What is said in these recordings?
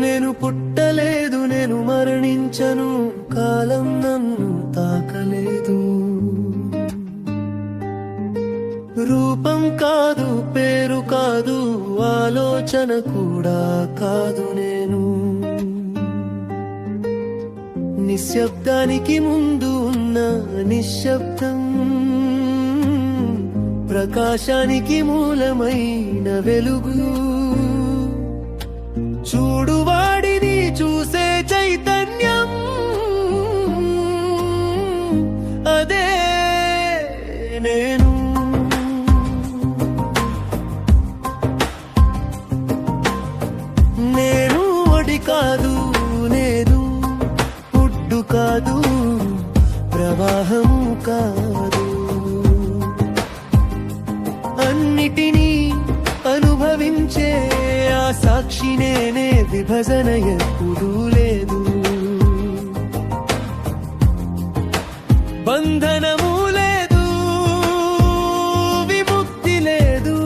నేను పుట్టలేదు, నేను మరణించను, కాలం నన్ను తాకలేదు. రూపం కాదు, పేరు కాదు, ఆలోచన కూడా కాదు. నేను నిశ్శబ్దానికి ముందు ఉన్న నిశ్శబ్దం, ప్రకాశానికి మూలమైన వెలుగు. చూడువాడిని చూసే చైతన్యం, అదే నేను. నేను ఒడి కాదు, నేను పుడ్డు కాదు, ప్రవాహము కాదు. అన్నిటినీ అనుభవించే ఆ సాక్షి నేనే, విభజన ఎప్పుడూ లేదు. బంధనము లేదు, విముక్తి లేదు,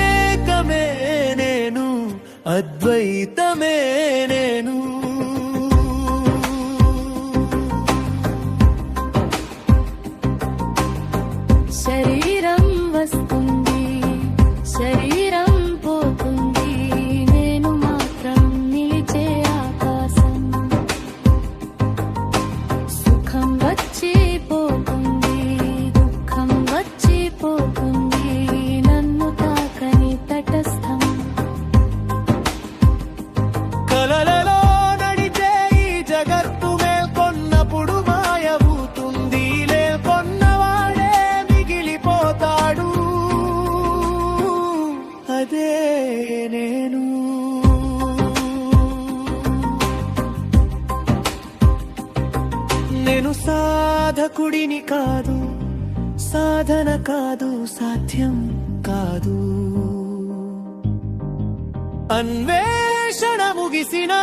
ఏకమే నేను, అద్వైతమే నేను. శరీరం వస్తుంది, శరీరం పోతుంది, నేను మాత్రం నిలిచే ఆకాశం. సుఖం వచ్చి పోతుంది, దుఃఖం వచ్చి పోతుంది, నన్ను తాకని తటస్థం. కలలలో నడిచే ఈ జగత్తు మేల్కొన్నప్పుడు మాయవుతుంది, లేకొన్నవాడే మిగిలిపోతాడు, అదే నేను. నేను సాధకుడిని కాదు, సాధన కాదు, సాధ్యం కాదు. అన్వేషణ ముగిసిన